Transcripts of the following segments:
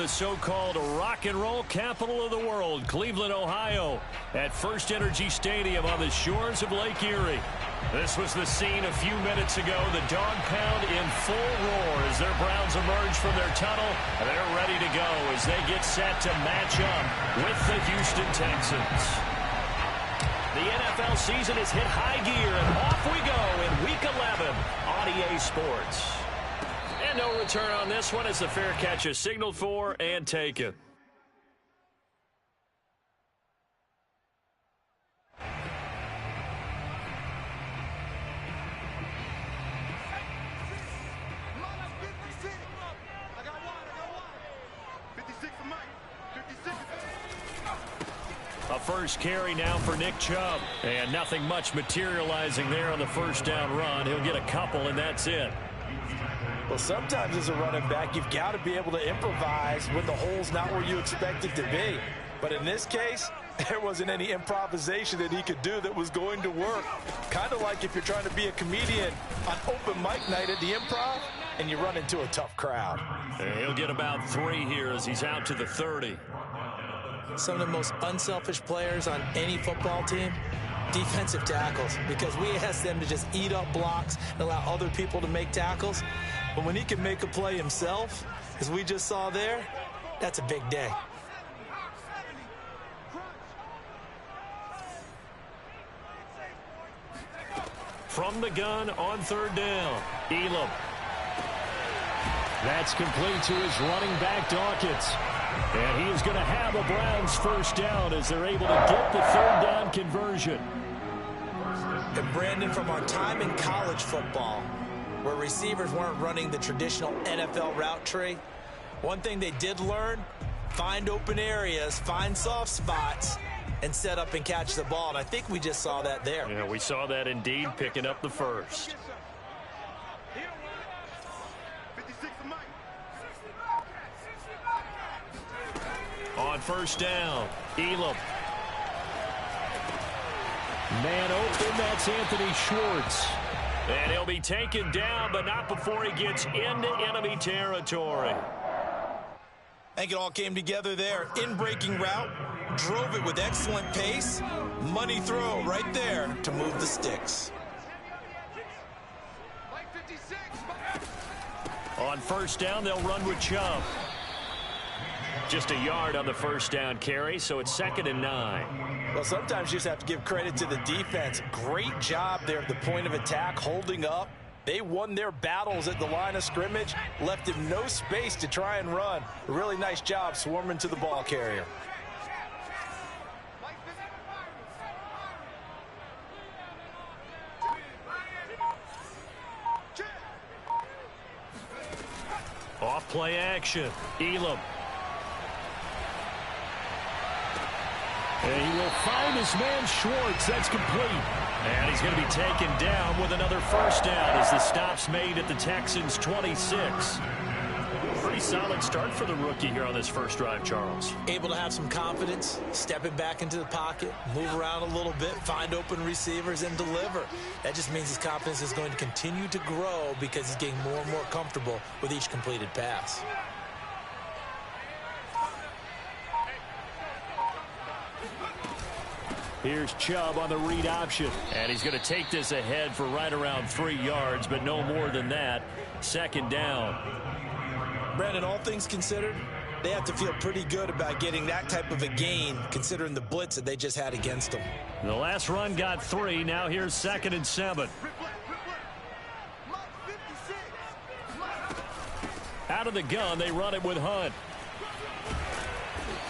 the so-called rock and roll capital of the world, Cleveland, Ohio, at First Energy Stadium on the shores of Lake Erie. This was the scene a few minutes ago. The dog pound in full roar as their Browns emerge from their tunnel. And they're ready to go as they get set to match up with the Houston Texans. The NFL season is hit high gear, and off we go in Week 11 on EA Sports. And no return on this one as the fair catch is signaled for and taken. A first carry now for Nick Chubb. And nothing much materializing there on the first down run. He'll get a couple, and that's it. Well, sometimes as a running back, you've got to be able to improvise when the hole's not where you expect it to be. But in this case, there wasn't any improvisation that he could do that was going to work. Kind of like if you're trying to be a comedian on open mic night at the Improv and you run into a tough crowd. And he'll get about 3 here as he's out to the 30. Some of the most unselfish players on any football team, defensive tackles, because we ask them to just eat up blocks and allow other people to make tackles. But when he can make a play himself, as we just saw there, that's a big day. From the gun on third down, Elam. That's complete to his running back, Dawkins. And he is going to have a Browns first down as they're able to get the third down conversion. And Brandon, from our time in college football, where receivers weren't running the traditional NFL route tree, one thing they did learn, find open areas, find soft spots, and set up and catch the ball. And I think we just saw that there. Yeah, we saw that indeed, picking up the first. On first down, Elam. Man open, that's Anthony Schwartz. And he'll be taken down, but not before he gets into enemy territory. I think it all came together there. In-breaking route, drove it with excellent pace. Money throw right there to move the sticks. On first down, they'll run with Chubb. Just a yard on the first down carry, so it's 2nd and 9. Well, sometimes you just have to give credit to the defense. Great job there at the point of attack, holding up. They won their battles at the line of scrimmage, left him no space to try and run. A really nice job swarming to the ball carrier. Off play action, Elam. And he will find his man Schwartz. That's complete. And he's going to be taken down with another first down as the stop's made at the Texans' 26. Pretty solid start for the rookie here on this first drive, Charles. Able to have some confidence, stepping back into the pocket, move around a little bit, find open receivers, and deliver. That just means his confidence is going to continue to grow because he's getting more and more comfortable with each completed pass. Here's Chubb on the read option. And he's going to take this ahead for right around 3 yards, but no more than that. 2nd down. Brandon, all things considered, they have to feel pretty good about getting that type of a gain, considering the blitz that they just had against them. The last run got 3. Now here's 2nd and 7. Out of the gun, they run it with Hunt.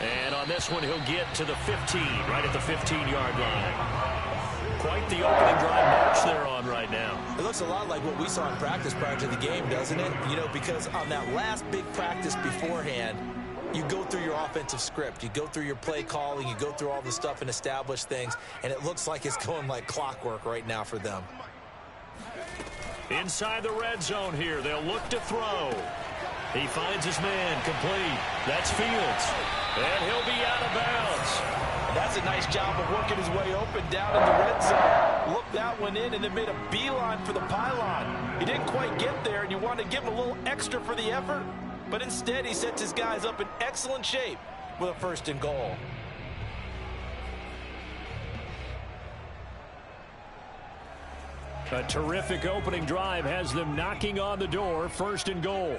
And on this one, he'll get to the 15, right at the 15-yard line. Quite the opening drive march they're on right now. It looks a lot like what we saw in practice prior to the game, doesn't it? You know, because on that last big practice beforehand, you go through your offensive script. You go through your play calling. You go through all the stuff and establish things. And it looks like it's going like clockwork right now for them. Inside the red zone here, they'll look to throw. He finds his man, complete. That's Fields. And he'll be out of bounds. That's a nice job of working his way open down in the red zone. Looked that one in and then made a beeline for the pylon. He didn't quite get there, and you want to give him a little extra for the effort. but instead he sets his guys up in excellent shape with a 1st and goal. A terrific opening drive has them knocking on the door. 1st and goal.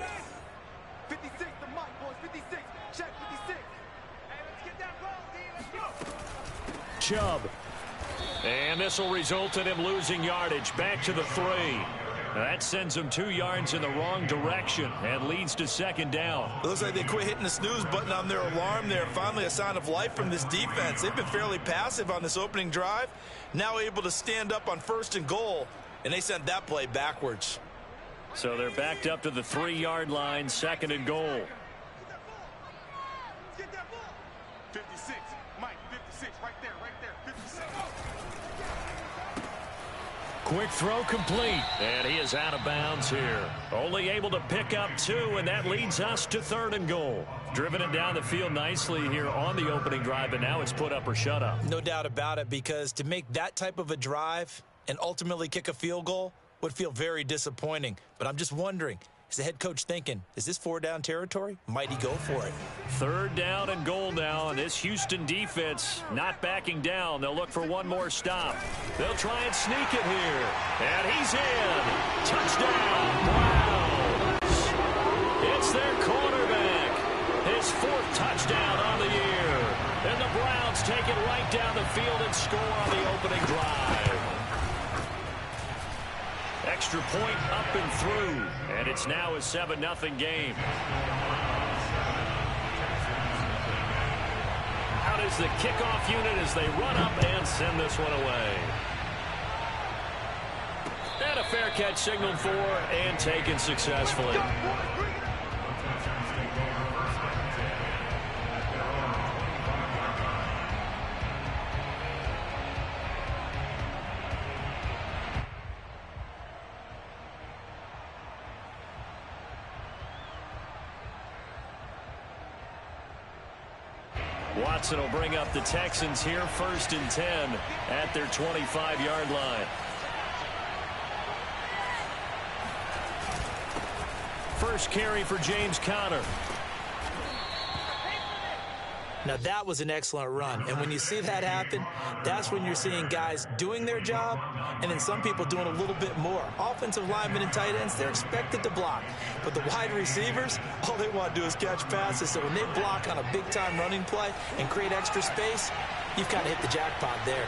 56, the mic, boys. 56. Check 56. Hey, let's get that ball, D. Let's go. Chubb. And this will result in him losing yardage. Back to the 3. That sends him 2 yards in the wrong direction and leads to 2nd down. It looks like they quit hitting the snooze button on their alarm there. Finally a sign of life from this defense. They've been fairly passive on this opening drive. Now able to stand up on 1st and goal, and they sent that play backwards. So they're backed up to the 3-yard line. 2nd and goal. Get that ball. 56. Mike, 56. Right there, 56. Quick throw complete. And he is out of bounds here. Only able to pick up 2, and that leads us to 3rd and goal. Driven it down the field nicely here on the opening drive, but now it's put up or shut up. No doubt about it, because to make that type of a drive and ultimately kick a field goal would feel very disappointing. But I'm just wondering, is the head coach thinking, is this 4-down territory? Might he go for it? 3rd down and goal now, and this Houston defense not backing down. They'll look for one more stop. They'll try and sneak it here. And he's in. Touchdown, Browns. It's their quarterback. His 4th touchdown on the year. And the Browns take it right down the field and score on the opening drive. Extra point up and through, and it's now a 7-0 game. Out is the kickoff unit as they run up and send this one away. And a fair catch signaled for and taken successfully. Watson will bring up the Texans here, 1st and 10 at their 25-yard line. First carry for James Conner. Now that was an excellent run, and when you see that happen, that's when you're seeing guys doing their job and then some people doing a little bit more. Offensive linemen and tight ends, they're expected to block, but the wide receivers, all they want to do is catch passes. So when they block on a big-time running play and create extra space, you've kind of hit the jackpot there.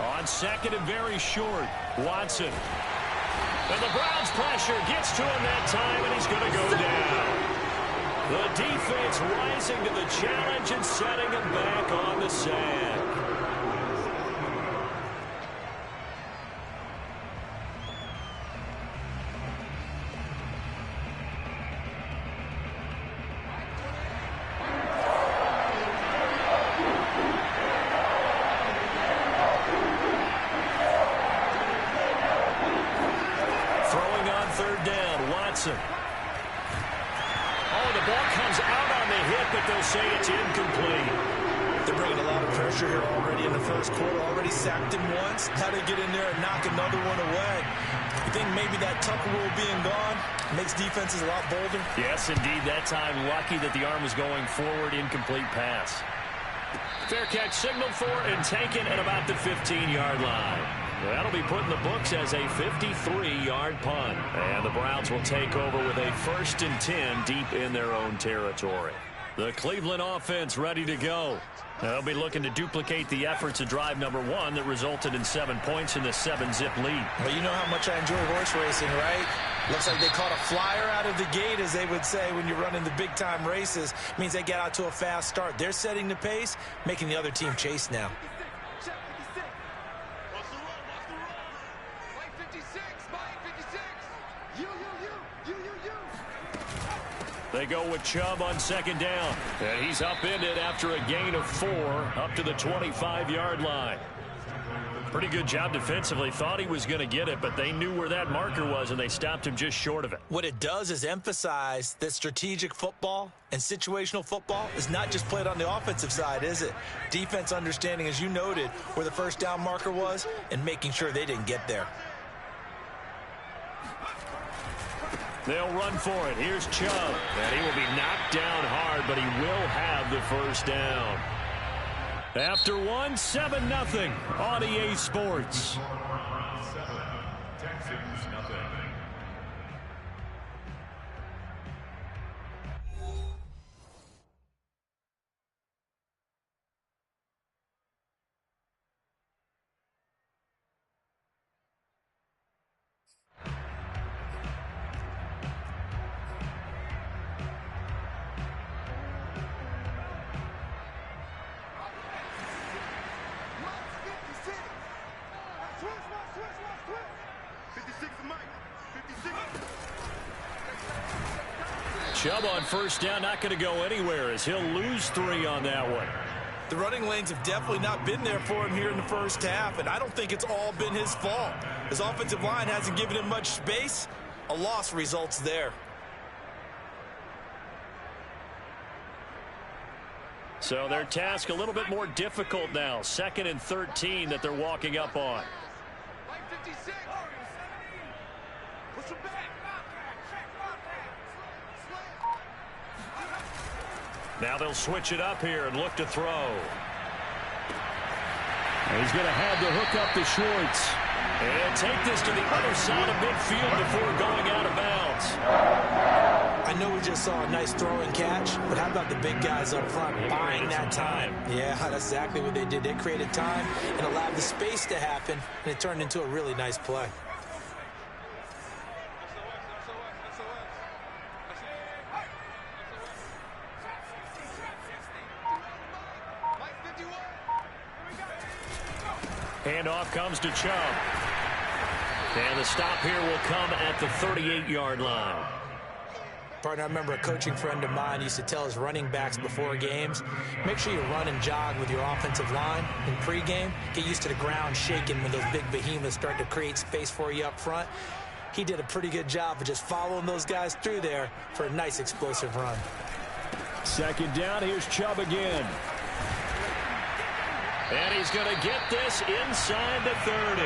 On 2nd and very short, Watson. And the Browns pressure gets to him that time, and he's going to go down. The defense rising to the challenge and setting him back on the sack. Oh, the ball comes out on the hit, but they'll say it's incomplete. They're bringing a lot of pressure here already in the first quarter. Already sacked him once. How to get in there and knock another one away. You think maybe that Tucker rule being gone makes defenses a lot bolder? Yes, indeed. That time, lucky that the arm was going forward. Incomplete pass. Fair catch signaled for and taken at about the 15-yard line. That'll be put in the books as a 53-yard punt. And the Browns will take over with a 1st and 10 deep in their own territory. The Cleveland offense ready to go. They'll be looking to duplicate the efforts of drive number 1 that resulted in 7 points in the 7-zip lead. Well, you know how much I enjoy horse racing, right? Looks like they caught a flyer out of the gate, as they would say when you're running the big-time races. Means they get out to a fast start. They're setting the pace, making the other team chase now. They go with Chubb on 2nd down. And he's upended after a gain of 4 up to the 25-yard line. Pretty good job defensively. Thought he was going to get it, but they knew where that marker was, and they stopped him just short of it. What it does is emphasize that strategic football and situational football is not just played on the offensive side, is it? Defense understanding, as you noted, where the first down marker was and making sure they didn't get there. They'll run for it. Here's Chubb. And he will be knocked down hard, but he will have the first down. After 7-0 on EA Sports. Chubb on first down, not going to go anywhere as he'll lose 3 on that one. The running lanes have definitely not been there for him here in the first half, and I don't think it's all been his fault. His offensive line hasn't given him much space. A loss results there. So their task a little bit more difficult now. 2nd and 13 that they're walking up on. Now they'll switch it up here and look to throw. And he's going to have to hook up to Schwartz. And take this to the other side of midfield before going out of bounds. I know we just saw a nice throw and catch, but how about the big guys up front buying that time? Yeah, that's exactly what they did. They created time and allowed the space to happen, and it turned into a really nice play. Handoff comes to Chubb. And the stop here will come at the 38-yard line. Partner, I remember a coaching friend of mine used to tell his running backs before games, make sure you run and jog with your offensive line in pregame. Get used to the ground shaking when those big behemoths start to create space for you up front. He did a pretty good job of just following those guys through there for a nice explosive run. 2nd down, here's Chubb again. And he's going to get this inside the 30.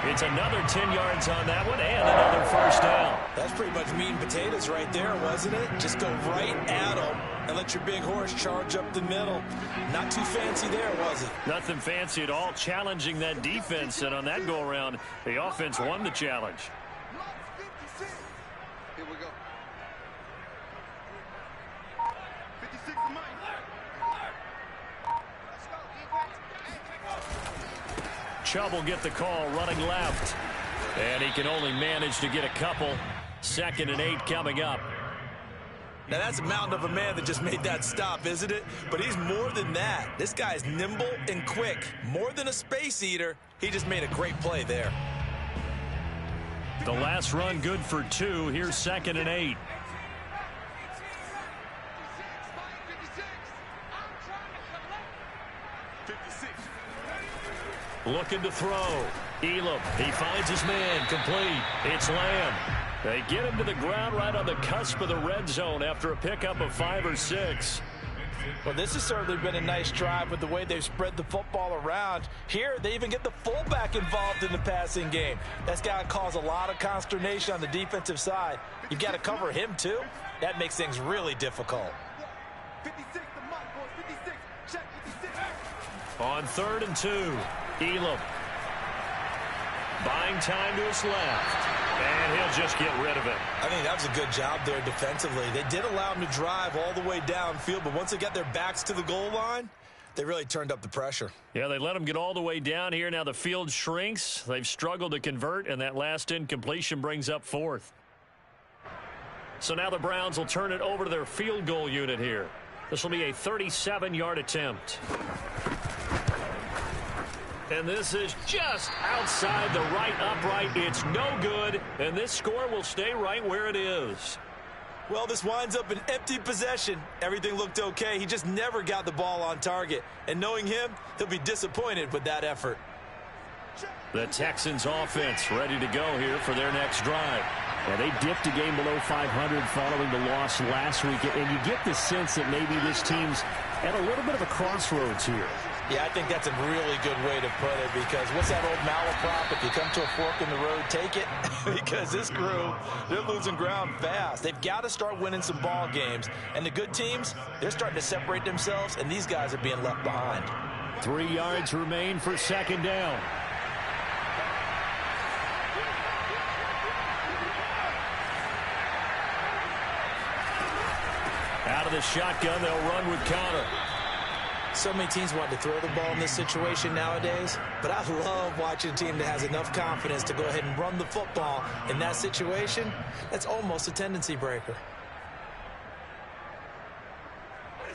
It's another 10 yards on that one and another first down. That's pretty much meat and potatoes right there, wasn't it? Just go right at them and let your big horse charge up the middle. Not too fancy there, was it? Nothing fancy at all, challenging that defense. And on that go-around, the offense won the challenge. Here we go. 56 Mike. Chubb will get the call running left. And he can only manage to get a couple. 2nd and 8 coming up. Now that's a mountain of a man that just made that stop, isn't it? But he's more than that. This guy's nimble and quick. More than a space eater. He just made a great play there. The last run good for 2. Here's 2nd and 8. Looking to throw. Elam, he finds his man, complete. It's Lamb. They get him to the ground right on the cusp of the red zone after a pickup of 5 or 6. Well, this has certainly been a nice drive with the way they've spread the football around. Here, they even get the fullback involved in the passing game. That's got to cause a lot of consternation on the defensive side. You've got to cover him, too. That makes things really difficult. 56 the Mike, boys. 56. Check 56. On 3rd and 2, Elam. Buying time to his left. And he'll just get rid of it. I think that was a good job there defensively. They did allow him to drive all the way downfield, but once they got their backs to the goal line, they really turned up the pressure. Yeah, they let him get all the way down here. Now the field shrinks. They've struggled to convert, and that last incompletion brings up 4th. So now the Browns will turn it over to their field goal unit here. This will be a 37-yard attempt. And this is just outside the right upright. It's no good, and this score will stay right where it is. Well, this winds up an empty possession. Everything looked okay. He just never got the ball on target. And knowing him, he'll be disappointed with that effort. The Texans offense ready to go here for their next drive. Yeah, they dipped a game below 500 following the loss last week, and you get the sense that maybe this team's at a little bit of a crossroads here. Yeah, I think that's a really good way to put it, because what's that old malaprop? If you come to a fork in the road, take it. Because this crew, they're losing ground fast. They've got to start winning some ball games. And the good teams, they're starting to separate themselves, and these guys are being left behind. 3 yards remain for second down. Out of the shotgun, they'll run with counter. So many teams want to throw the ball in this situation nowadays, but I love watching a team that has enough confidence to go ahead and run the football in that situation. That's almost a tendency breaker.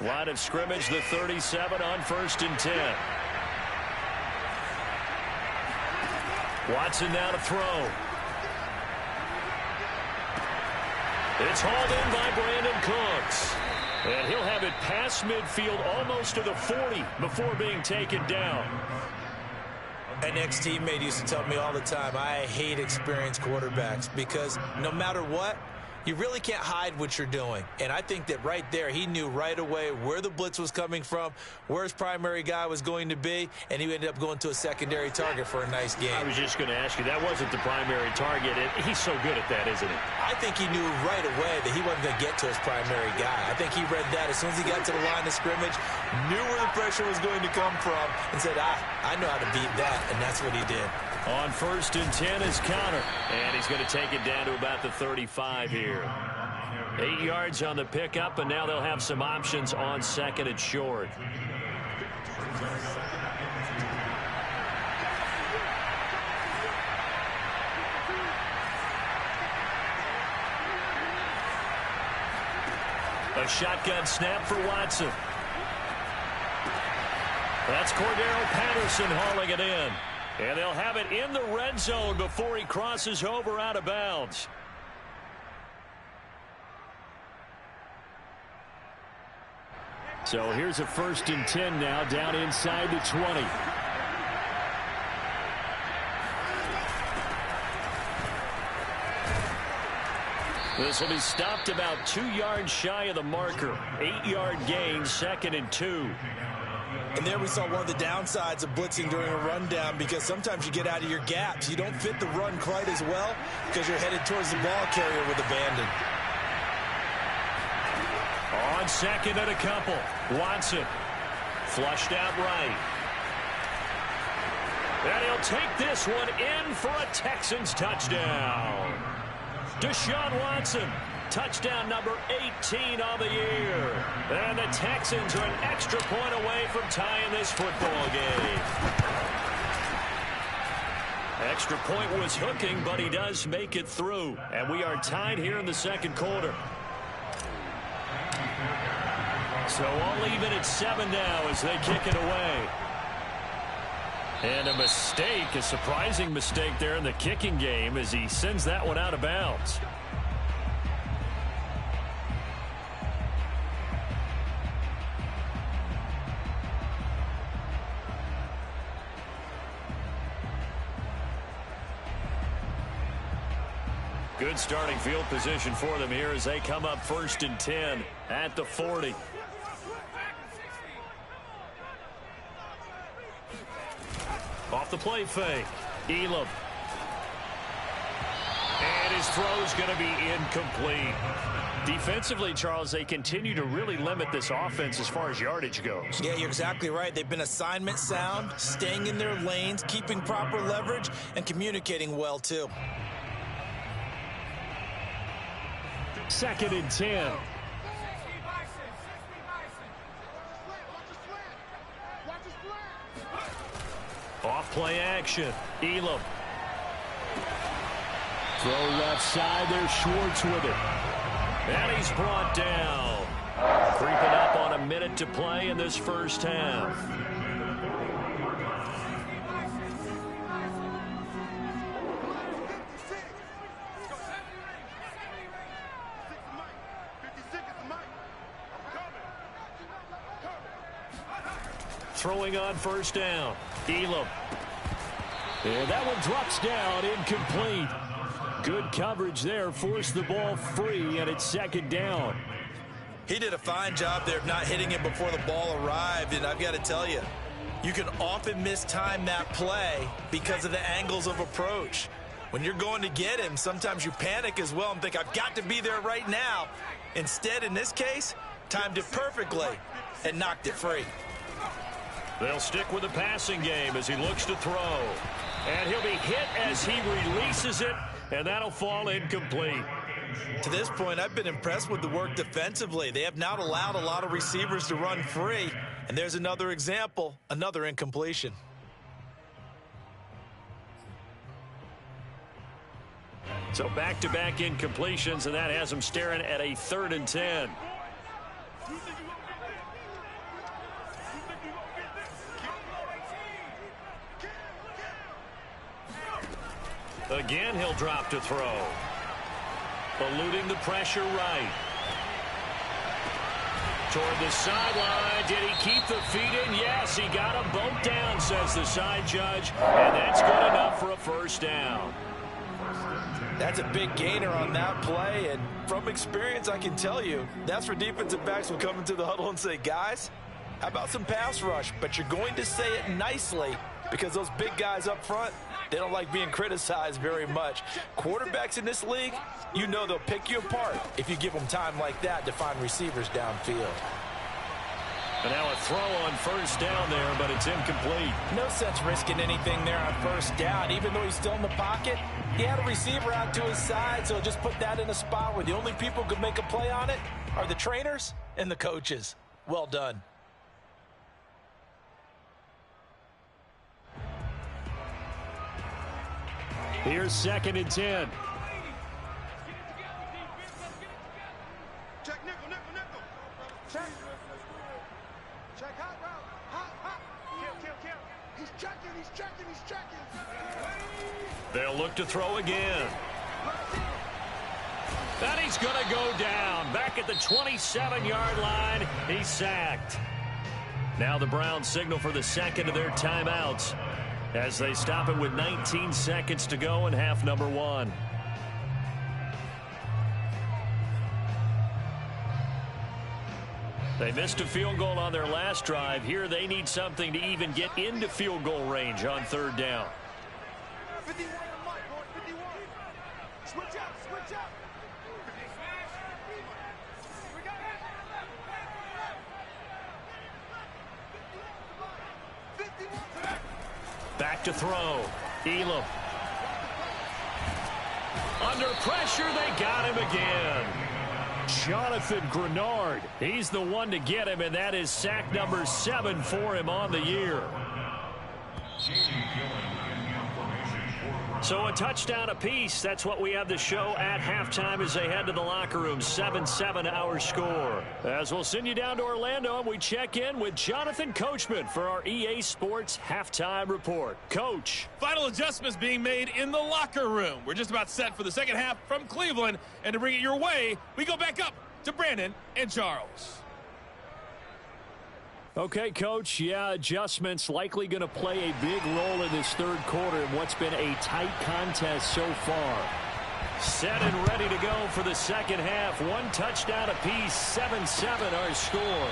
Line of scrimmage, the 37 on 1st and 10. Watson now to throw. It's hauled in by Brandon Cooks. And he'll have it past midfield almost to the 40 before being taken down. An ex-teammate used to tell me all the time, I hate experienced quarterbacks, because no matter what, you really can't hide what you're doing. And I think that right there, he knew right away where the blitz was coming from, where his primary guy was going to be, and he ended up going to a secondary target for a nice game. I was just going to ask you, that wasn't the primary target. He's so good at that, isn't he? I think he knew right away that he wasn't going to get to his primary guy. I think he read that as soon as he got to the line of scrimmage, knew where the pressure was going to come from, and said, I know how to beat that, and that's what he did. On 1st and 10 is counter, and he's going to take it down to about the 35 here. 8 yards on the pickup, and now they'll have some options on 2nd and short. A shotgun snap for Watson. That's Cordero Patterson hauling it in. And they'll have it in the red zone before he crosses over out of bounds. So here's a 1st and 10 now, down inside the 20. This will be stopped about 2 yards shy of the marker. 8-yard gain, 2nd and 2. And there we saw one of the downsides of blitzing during a rundown, because sometimes you get out of your gaps. You don't fit the run quite as well because you're headed towards the ball carrier with abandon. On 2nd and a couple, Watson flushed out right. And he'll take this one in for a Texans touchdown. Deshaun Watson, touchdown number 18 on the year. And the Texans are an extra point away from tying this football game. Extra point was hooking, but he does make it through. And we are tied here in the 2nd quarter. So all even at 7 now as they kick it away. And a mistake, a surprising mistake there in the kicking game as he sends that one out of bounds. Good starting field position for them here as they come up 1st and 10 at the 40. Off the play fake, Elam. And his throw's going to be incomplete. Defensively, Charles, they continue to really limit this offense as far as yardage goes. Yeah, you're exactly right. They've been assignment sound, staying in their lanes, keeping proper leverage, and communicating well, too. 2nd and 10. Off play action, Elam. Throw left side, there's Schwartz with it. And he's brought down. Creeping up on a minute to play in this first half. Throwing on 1st down, Elam. And that one drops down, incomplete. Good coverage there, forced the ball free, and it's second down. He did a fine job there of not hitting it before the ball arrived, and I've got to tell you, you can often mistime that play because of the angles of approach. When you're going to get him, sometimes you panic as well and think, I've got to be there right now. Instead, in this case, timed it perfectly and knocked it free. They'll stick with the passing game as he looks to throw. And he'll be hit as he releases it, and that'll fall incomplete. To this point, I've been impressed with the work defensively. They have not allowed a lot of receivers to run free. And there's another example, another incompletion. So back-to-back incompletions, and that has them staring at a 3rd and 10. Again, he'll drop to throw. Eluding the pressure right. Toward the sideline. Did he keep the feet in? Yes, he got them both down, says the side judge. And that's good enough for a first down. That's a big gainer on that play, and from experience, I can tell you, that's where defensive backs will come into the huddle and say, guys, how about some pass rush? But you're going to say it nicely because those big guys up front, they don't like being criticized very much. Quarterbacks in this league, you know they'll pick you apart if you give them time like that to find receivers downfield. And now a throw on first down there, but it's incomplete. No sense risking anything there on first down. Even though he's still in the pocket, he had a receiver out to his side, so just put that in a spot where the only people who could make a play on it are the trainers and the coaches. Well done. Here's 2nd and 10. Check nickel, nickel, nickel. Check. Check hot route. Hot. Kill. He's checking. They'll look to throw again. And he's going to go down. Back at the 27-yard line. He's sacked. Now the Browns signal for the second of their timeouts as they stop it with 19 seconds to go in half number 1. They missed a field goal on their last drive. Here they need something to even get into field goal range on 3rd down. 51 on Mike, boys, 51. Switch up. We got it. 51. Back to throw. Elam. Under pressure, they got him again. Jonathan Grenard. He's the one to get him, and that is sack number 7 for him on the year. So a touchdown apiece. That's what we have the show at halftime as they head to the locker room. 7-7 our score. As we'll send you down to Orlando, and we check in with Jonathan Coachman for our EA Sports Halftime Report. Coach. Final adjustments being made in the locker room. We're just about set for the second half from Cleveland. And to bring it your way, we go back up to Brandon and Charles. Okay, Coach, adjustments likely going to play a big role in this 3rd quarter in what's been a tight contest so far. Set and ready to go for the second half. 1 touchdown apiece, 7-7 our score.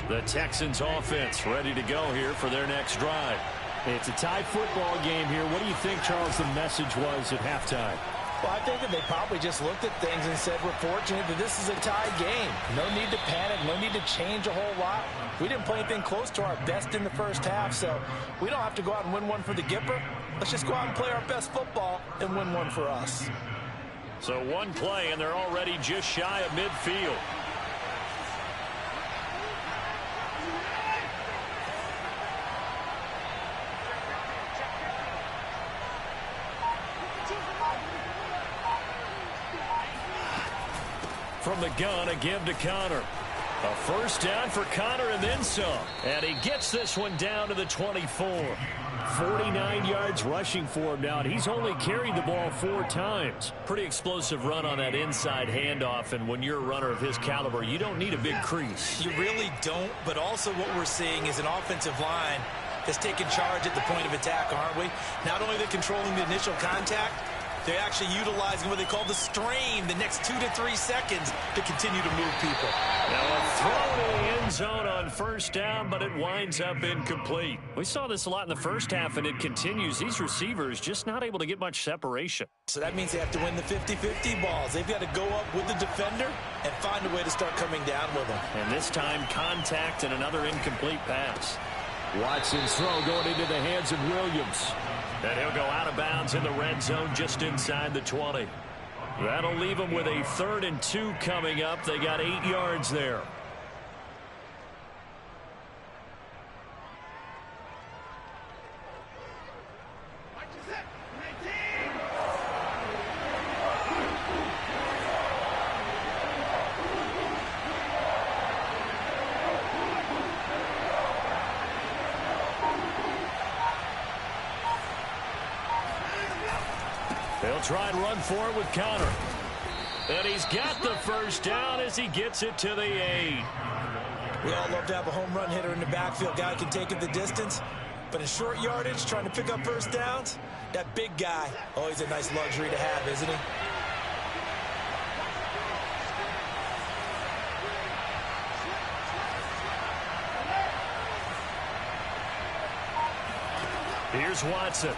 The Texans offense ready to go here for their next drive. It's a tie football game here. What do you think, Charles, the message was at halftime? Well, I think that they probably just looked at things and said, we're fortunate that this is a tie game. No need to panic, no need to change a whole lot. We didn't play anything close to our best in the first half, so we don't have to go out and win one for the Gipper. Let's just go out and play our best football and win one for us. So 1 play, and they're already just shy of midfield. From the gun, a give to Connor. A first down for Connor and then some. And he gets this one down to the 24. 49 yards rushing for him now, and he's only carried the ball 4 times. Pretty explosive run on that inside handoff, and when you're a runner of his caliber, you don't need a big crease. You really don't, but also what we're seeing is an offensive line that's taking charge at the point of attack, aren't we? Not only are they controlling the initial contact, they're actually utilizing what they call the strain, the next 2 to 3 seconds to continue to move people. Now a throw to the end zone on first down, but it winds up incomplete. We saw this a lot in the first half, and it continues. These receivers just not able to get much separation. So that means they have to win the 50-50 balls. They've got to go up with the defender and find a way to start coming down with them. And this time, contact and another incomplete pass. Watson's throw going into the hands of Williams. And he'll go out of bounds in the red zone just inside the 20. That'll leave them with a 3rd and 2 coming up. They got 8 yards there. They'll try and run for it with Connor. And he's got the first down as he gets it to the 8. We all love to have a home run hitter in the backfield. Guy can take it the distance. But in short yardage, trying to pick up first downs, that big guy, always a nice luxury to have, isn't he? Here's Watson.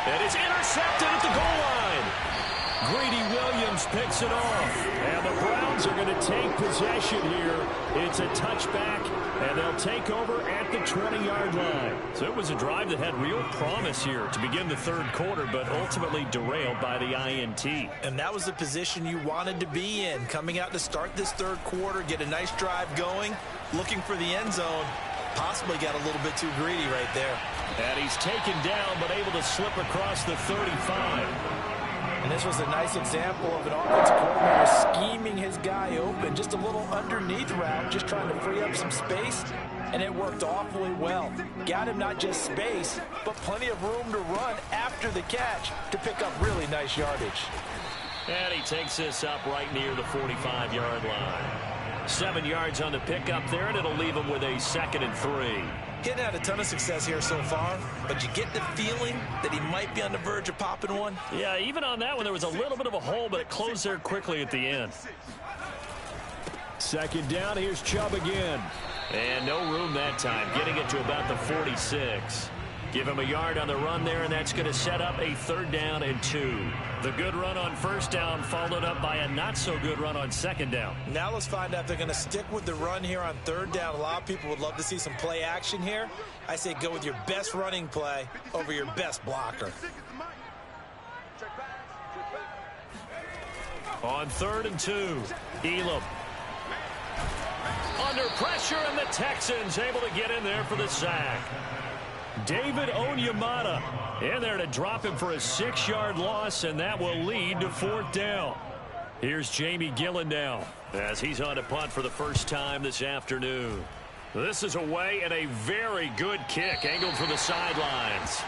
And it's intercepted at the goal line. Greedy Williams picks it off. And the Browns are going to take possession here. It's a touchback, and they'll take over at the 20-yard line. So it was a drive that had real promise here to begin the 3rd quarter, but ultimately derailed by the INT. And that was the position you wanted to be in, coming out to start this 3rd quarter, get a nice drive going, looking for the end zone. Possibly got a little bit too greedy right there. And he's taken down, but able to slip across the 35. And this was a nice example of an offensive coordinator scheming his guy open. Just a little underneath route, just trying to free up some space. And it worked awfully well. Got him not just space, but plenty of room to run after the catch to pick up really nice yardage. And he takes this up right near the 45-yard line. 7 yards on the pickup there, and it'll leave him with a 2nd and 3. Getting had a ton of success here so far, but you get the feeling that he might be on the verge of popping one. Yeah, even on that one, there was a little bit of a hole, but it closed there quickly at the end. 2nd down, here's Chubb again. And no room that time, getting it to about the 46. Give him a yard on the run there, and that's going to set up a 3rd down and 2. The good run on first down followed up by a not-so-good run on 2nd down. Now let's find out if they're going to stick with the run here on 3rd down. A lot of people would love to see some play action here. I say go with your best running play over your best blocker. On 3rd and 2, Elam. Under pressure, and the Texans able to get in there for the sack. David Onyemata in there to drop him for a 6-yard loss, and that will lead to 4th down. Here's Jamie Gillen now as he's on to punt for the first time this afternoon. This is away, and a very good kick angled for the sidelines.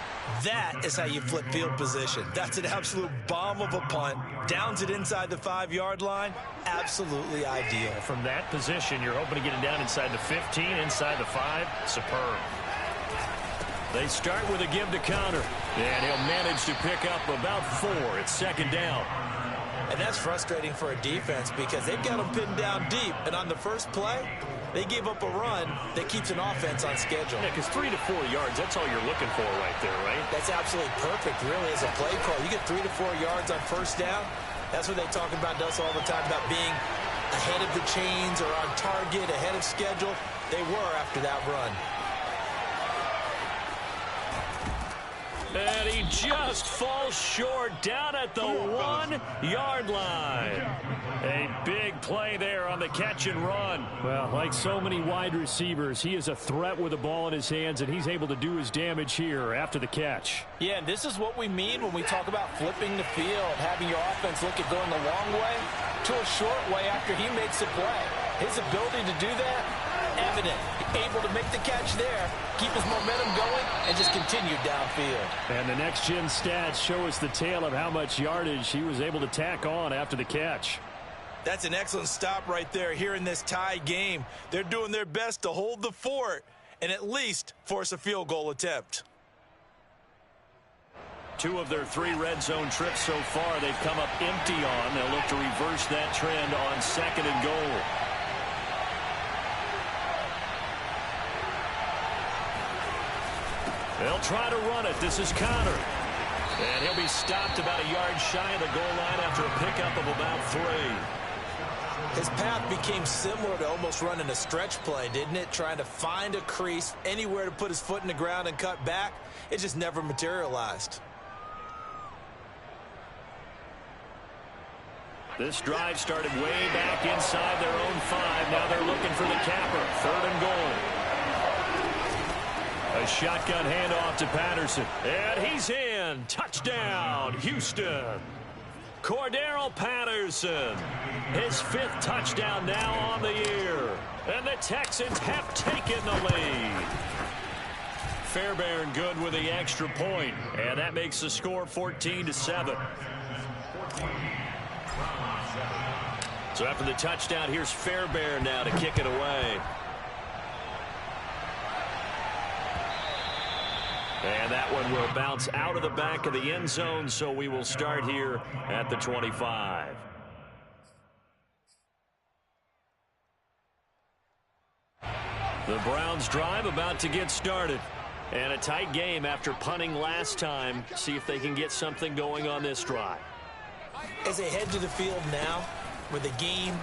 That is how you flip field position. That's an absolute bomb of a punt. Downs it inside the 5-yard line. Absolutely ideal. From that position, you're hoping to get it down inside the 15, inside the 5. Superb. They start with a give to Connor, and he'll manage to pick up about 4. It's 2nd down. And that's frustrating for a defense because they've got them pinned down deep. And on the first play, they gave up a run that keeps an offense on schedule. Yeah, because 3 to 4 yards, that's all you're looking for right there, right? That's absolutely perfect, really, as a play call. You get 3 to 4 yards on first down. That's what they talk about us all the time, about being ahead of the chains or on target, ahead of schedule. They were after that run. And he just falls short down at the 1-yard line. A big play there on the catch and run. Well, like so many wide receivers, he is a threat with the ball in his hands, and he's able to do his damage here after the catch. Yeah, and this is what we mean when we talk about flipping the field, having your offense look at going the long way to a short way after he makes a play. His ability to do that, evident. Able to make the catch there, keep his momentum going, and just continue downfield. And the next-gen stats show us the tale of how much yardage he was able to tack on after the catch. That's an excellent stop right there here in this tie game. They're doing their best to hold the fort and at least force a field goal attempt. 2 of their 3 red zone trips so far they've come up empty on. They'll look to reverse that trend on 2nd and goal. They'll try to run it. This is Connor. And he'll be stopped about a yard shy of the goal line after a pickup of about 3. His path became similar to almost running a stretch play, didn't it? Trying to find a crease, anywhere to put his foot in the ground and cut back. It just never materialized. This drive started way back inside their own 5. Now they're looking for the capper. 3rd and goal. A shotgun handoff to Patterson. And he's in. Touchdown, Houston. Cordero Patterson. His 5th touchdown now on the year. And the Texans have taken the lead. Fairbairn good with the extra point. And that makes the score 14-7. So after the touchdown, here's Fairbairn now to kick it away. And that one will bounce out of the back of the end zone, so we will start here at the 25. The Browns drive about to get started. And a tight game after punting last time. See if they can get something going on this drive. As they head to the field now, with the game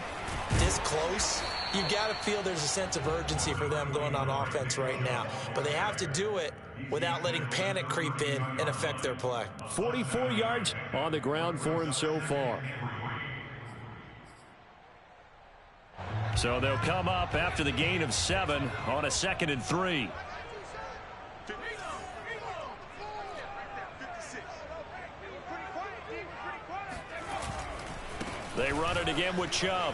this close, you got to feel there's a sense of urgency for them going on offense right now. But they have to do it without letting panic creep in and affect their play. 44 yards on the ground for him so far. So they'll come up after the gain of 7 on a 2nd and 3. They run it again with Chubb.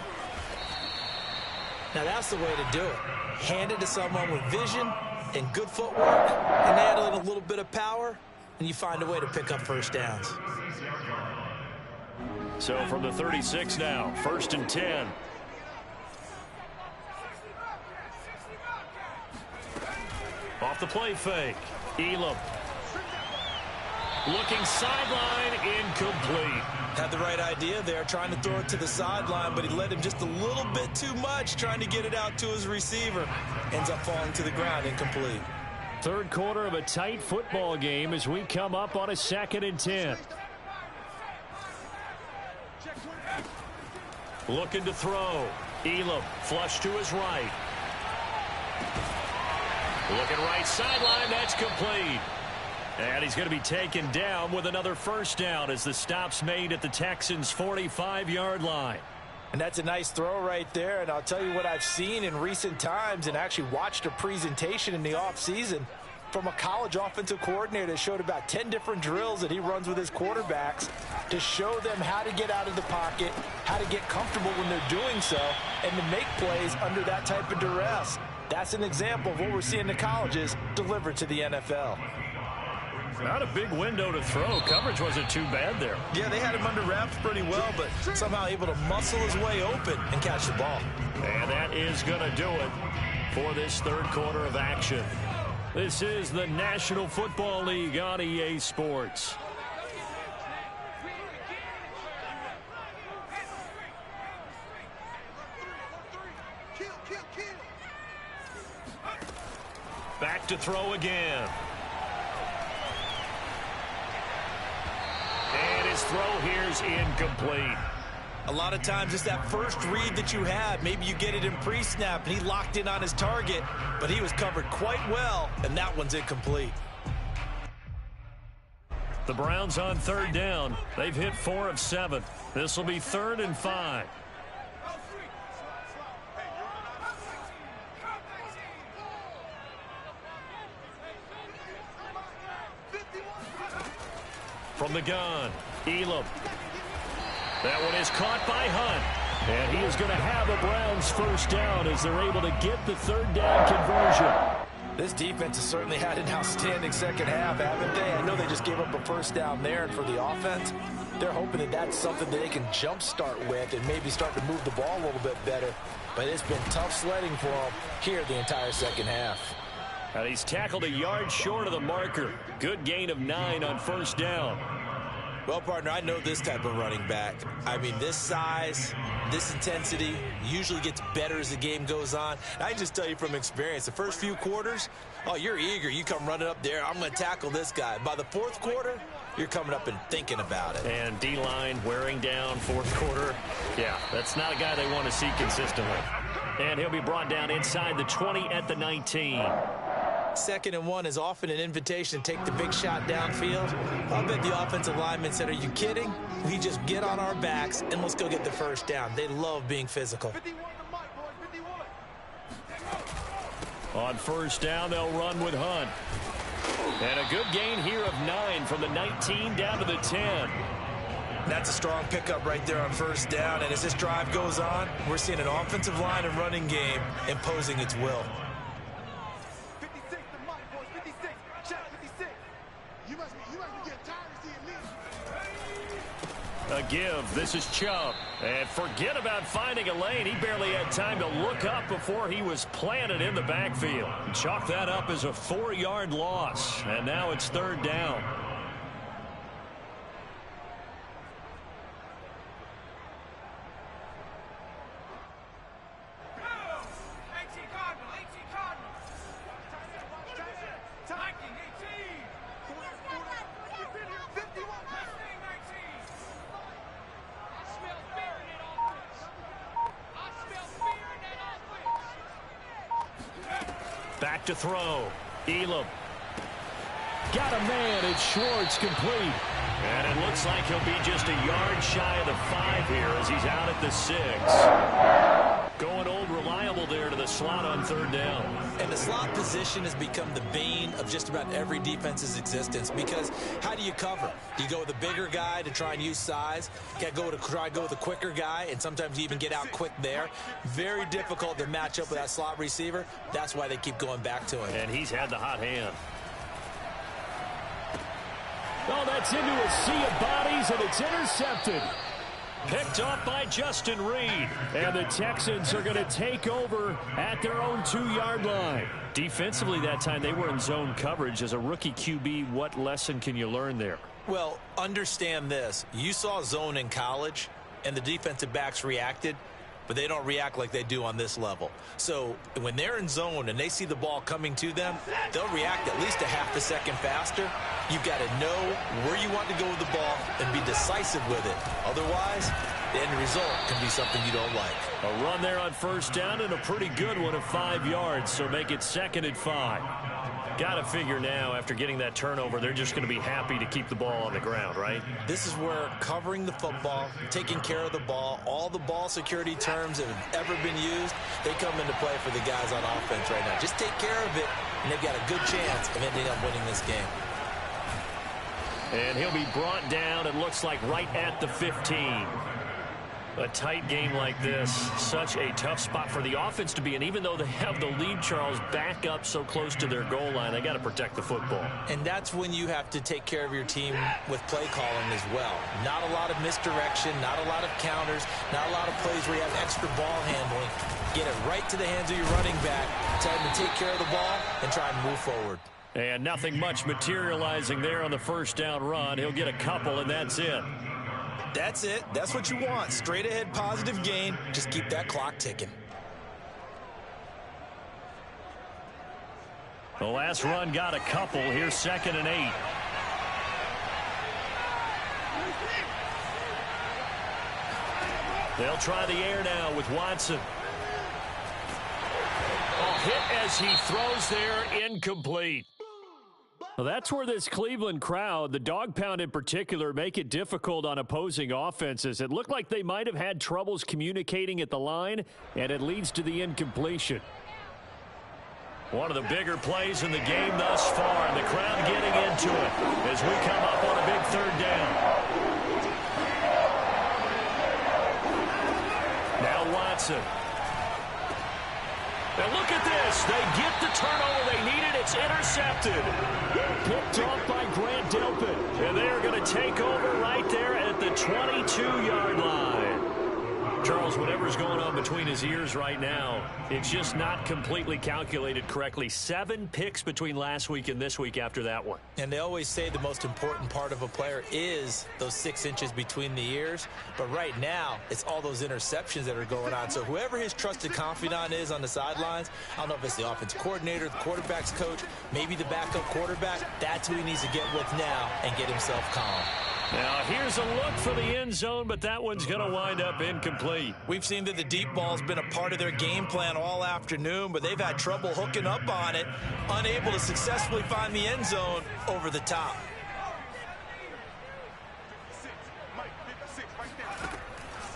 Now that's the way to do it. Hand it to someone with vision and good footwork, and add in a little bit of power, and you find a way to pick up first downs. So from the 36 now, 1st and 10. Off the play fake. Elam. Looking sideline, incomplete. Had the right idea there, trying to throw it to the sideline, but he led him just a little bit too much, trying to get it out to his receiver. Ends up falling to the ground, incomplete. 3rd quarter of a tight football game as we come up on a 2nd and 10. Looking to throw. Elam, flush to his right. Looking right sideline, that's complete. And he's going to be taken down with another first down as the stop's made at the Texans' 45-yard line. And that's a nice throw right there. And I'll tell you what I've seen in recent times and actually watched a presentation in the offseason from a college offensive coordinator that showed about 10 different drills that he runs with his quarterbacks to show them how to get out of the pocket, how to get comfortable when they're doing so, and to make plays under that type of duress. That's an example of what we're seeing in the colleges delivered to the NFL. Not a big window to throw. Coverage wasn't too bad there. Yeah, they had him under wraps pretty well, but somehow able to muscle his way open and catch the ball. And that is going to do it for this 3rd quarter of action. This is the National Football League on EA Sports. Back to throw again. And his throw here's incomplete. A lot of times it's that first read that you have. Maybe you get it in pre-snap, and he locked in on his target, but he was covered quite well, and that one's incomplete. The Browns on third down. They've hit 4 of 7. This will be 3rd and 5. From the gun, Elam. That one is caught by Hunt. And he is going to have a Browns first down as they're able to get the 3rd down conversion. This defense has certainly had an outstanding second half, haven't they? I know they just gave up a first down there, and for the offense, they're hoping that that's something that they can jumpstart with and maybe start to move the ball a little bit better. But it's been tough sledding for them here the entire second half. And he's tackled a yard short of the marker. Good gain of 9 on first down. Well, partner, I know this type of running back. I mean, this size, this intensity usually gets better as the game goes on. I just tell you from experience, the first few quarters, oh, you're eager. You come running up there, I'm going to tackle this guy. By the 4th quarter, you're coming up and thinking about it. And D-line wearing down 4th quarter. Yeah, that's not a guy they want to see consistently. And he'll be brought down inside the 20 at the 19. 2nd and 1 is often an invitation to take the big shot downfield. I'll bet the offensive lineman said, are you kidding? We just get on our backs and let's go get the first down. They love being physical. 51 to Mike, boys, 51. On first down, they'll run with Hunt. And a good gain here of 9 from the 19 down to the 10. That's a strong pickup right there on first down. And as this drive goes on, we're seeing an offensive line and running game imposing its will. 56 to Mike, boys, 56. Check, 56. You must be getting tired of seeing me. A give. This is Chubb. And forget about finding a lane. He barely had time to look up before he was planted in the backfield. Chalk that up as a 4-yard loss. And now it's 3rd down. Back to throw. Elam. Got a man. It's Schwartz, complete. And it looks like he'll be just a yard shy of the 5 here as he's out at the 6. Going old reliable there to the slot on 3rd down. And the slot position has become the bane of just about every defense's existence, because how do you cover? Do you go with a bigger guy to try and use size? You got to try and go with a quicker guy, and sometimes you even get out quick there. Very difficult to match up with that slot receiver. That's why they keep going back to him. And he's had the hot hand. Oh, that's into a sea of bodies, and it's intercepted. Picked off by Justin Reed. And the Texans are going to take over at their own 2-yard line. Defensively that time, they were in zone coverage. As a rookie QB, what lesson can you learn there? Well, understand this. You saw zone in college, and the defensive backs reacted, but they don't react like they do on this level. So when they're in zone and they see the ball coming to them, they'll react at least a half a second faster. You've got to know where you want to go with the ball and be decisive with it. Otherwise, the end result can be something you don't like. A run there on first down and a pretty good one of 5 yards, so make it 2nd and 5. Got to figure now, after getting that turnover, they're just going to be happy to keep the ball on the ground, right? This is where covering the football, taking care of the ball, all the ball security terms that have ever been used, they come into play for the guys on offense right now. Just take care of it, and they've got a good chance of ending up winning this game. And he'll be brought down, it looks like, right at the 15. A tight game like this, such a tough spot for the offense to be in. Even though they have the lead, Charles, back up so close to their goal line, they got to protect the football. And that's when you have to take care of your team with play calling as well. Not a lot of misdirection, not a lot of counters, not a lot of plays where you have extra ball handling. Get it right to the hands of your running back, tell him to take care of the ball, and try and move forward. And nothing much materializing there on the first down run. He'll get a couple, and that's it. That's it. That's what you want. Straight ahead, positive gain. Just keep that clock ticking. The last run got a couple. Here's 2nd and 8. They'll try the air now with Watson. Oh, hit as he throws there, incomplete. Well, that's where this Cleveland crowd, the dog pound in particular, make it difficult on opposing offenses. It looked like they might have had troubles communicating at the line, and it leads to the incompletion. One of the bigger plays in the game thus far, and the crowd getting into it as we come up on a big third down. Now Watson. And look at this. They get the turnover they needed. It's intercepted. Picked off by Grant Delpit. And they are going to take over right there at the 22-yard line. Charles, whatever's going on between his ears right now, it's just not completely calculated correctly. 7 picks between last week and this week after that one. And they always say the most important part of a player is those 6 inches between the ears. But right now, it's all those interceptions that are going on. So whoever his trusted confidant is on the sidelines, I don't know if it's the offensive coordinator, the quarterback's coach, maybe the backup quarterback, that's who he needs to get with now and get himself calm. Now, here's a look for the end zone, but that one's going to wind up incomplete. We've seen that the deep ball's been a part of their game plan all afternoon, but they've had trouble hooking up on it, unable to successfully find the end zone over the top.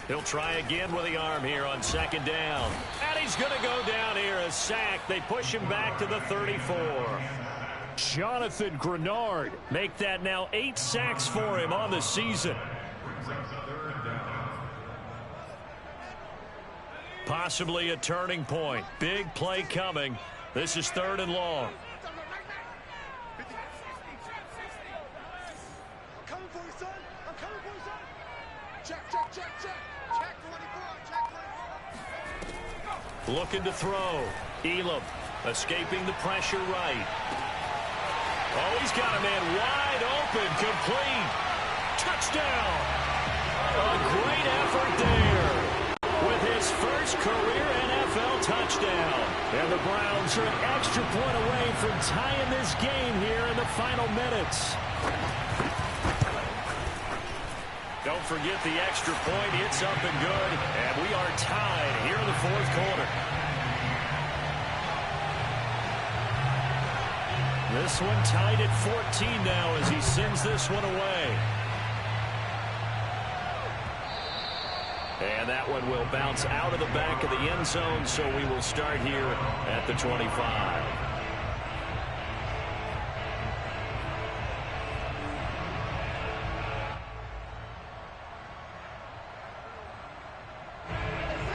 He'll try again with the arm here on second down. And he's going to go down here, a sack. They push him back to the 34. Jonathan Grenard make that now 8 sacks for him on the season. Possibly a turning point. Big play coming. This is 3rd and long. I'm coming for you, son. I'm coming for you, son. Check, check, check, check. Check 24, check 24. Looking to throw. Elam escaping the pressure right. Oh, he's got a man wide open, complete. Touchdown. A great effort there with his first career NFL touchdown. And the Browns are an extra point away from tying this game here in the final minutes. Don't forget the extra point. It's up and good. And we are tied here in the 4th quarter. This one tied at 14 now as he sends this one away. And that one will bounce out of the back of the end zone, so we will start here at the 25.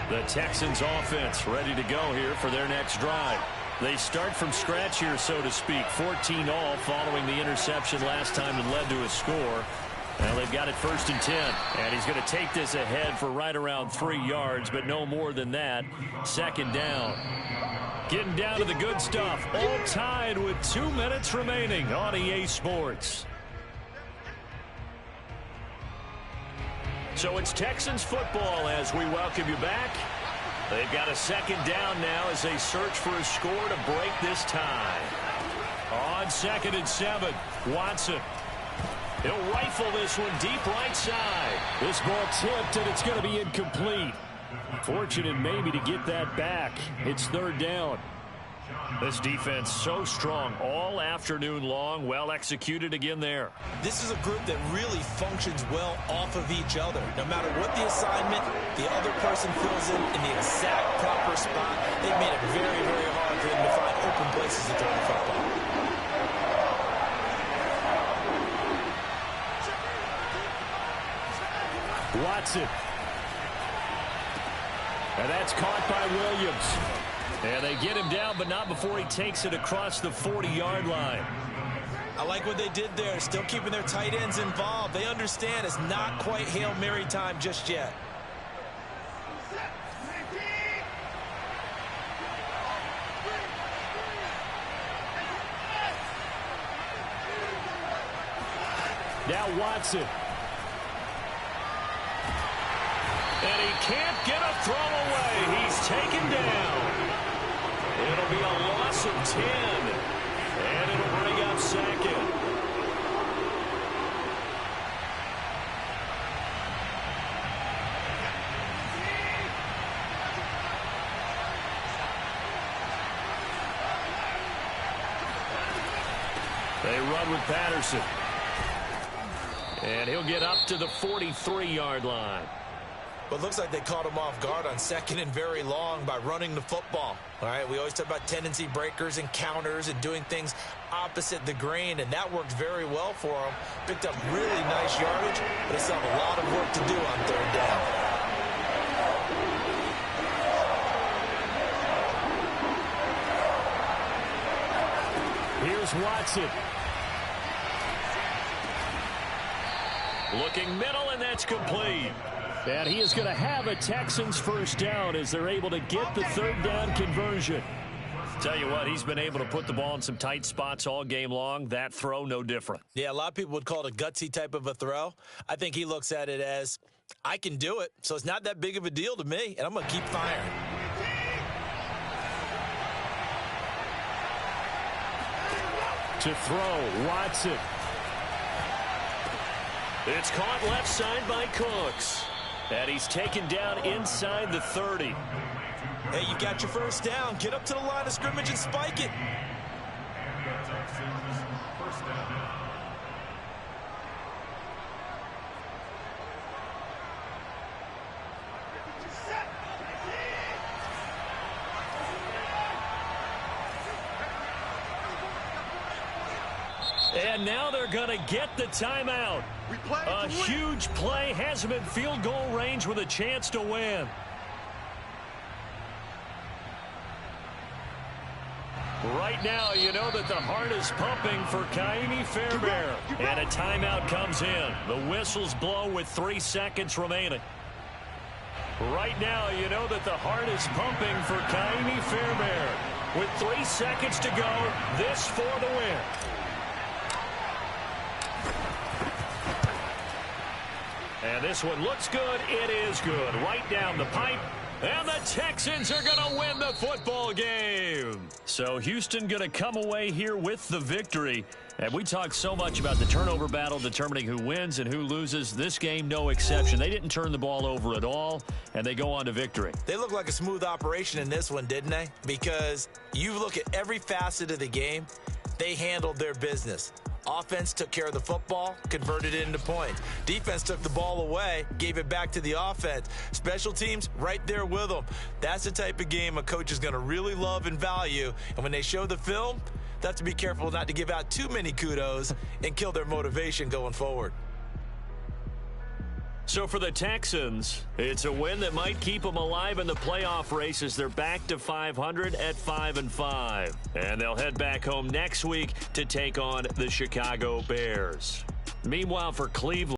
The Texans offense ready to go here for their next drive. They start from scratch here, so to speak. 14 all following the interception last time that led to a score. Now they've got it 1st and 10. And he's going to take this ahead for right around 3 yards, but no more than that. 2nd down. Getting down to the good stuff. All tied with 2 minutes remaining on EA Sports. So it's Texans football as we welcome you back. They've got a 2nd down now as they search for a score to break this tie. On 2nd and 7, Watson. He'll rifle this one deep right side. This ball tipped, and it's going to be incomplete. Fortunate maybe to get that back. It's 3rd down. This defense so strong all afternoon long. Well executed again there. This is a group that really functions well off of each other. No matter what the assignment, the other person fills in the exact proper spot. They've made it very, very hard for them to find open places to throw the football. Watson. And that's caught by Williams. And they get him down, but not before he takes it across the 40-yard line. I like what they did there, still keeping their tight ends involved. They understand it's not quite Hail Mary time just yet. Now Watson. And he can't get a throw away. He's taken down. It'll be a loss of 10. And it'll bring up 2nd. They run with Patterson. And he'll get up to the 43-yard line. But it looks like they caught him off guard on second and very long by running the football. All right, we always talk about tendency breakers and counters and doing things opposite the grain, and that worked very well for him. Picked up really nice yardage, but they still have a lot of work to do on third down. Here's Watson. Looking middle, and that's complete. And he is going to have a Texans first down as they're able to get the third down conversion. Tell you what, he's been able to put the ball in some tight spots all game long. That throw, no different. Yeah, a lot of people would call it a gutsy type of a throw. I think he looks at it as, I can do it, so it's not that big of a deal to me, and I'm going to keep firing. To throw, Watson. It's caught left side by Cooks. And he's taken down inside the 30. Hey, you got your first down. Get up to the line of scrimmage and spike it. And now they're going to get the timeout. A huge play has him in field goal range with a chance to win. Right now, you know that the heart is pumping for Kaimi Fairbairn. And a timeout comes in. The whistles blow with 3 seconds remaining. Right now, you know that the heart is pumping for Kaimi Fairbairn. With 3 seconds to go, this for the win. And this one looks good. It is good. Right down the pipe. And the Texans are going to win the football game. So Houston going to come away here with the victory. And we talked so much about the turnover battle determining who wins and who loses. This game, no exception. They didn't turn the ball over at all, and they go on to victory. They look like a smooth operation in this one, didn't they? Because you look at every facet of the game, they handled their business. Offense took care of the football, converted it into points. Defense took the ball away, gave it back to the offense. Special teams, right there with them. That's the type of game a coach is going to really love and value. And when they show the film, they have to be careful not to give out too many kudos and kill their motivation going forward. So for the Texans, it's a win that might keep them alive in the playoff race as they're back to 500 at 5-5. And they'll head back home next week to take on the Chicago Bears. Meanwhile, for Cleveland,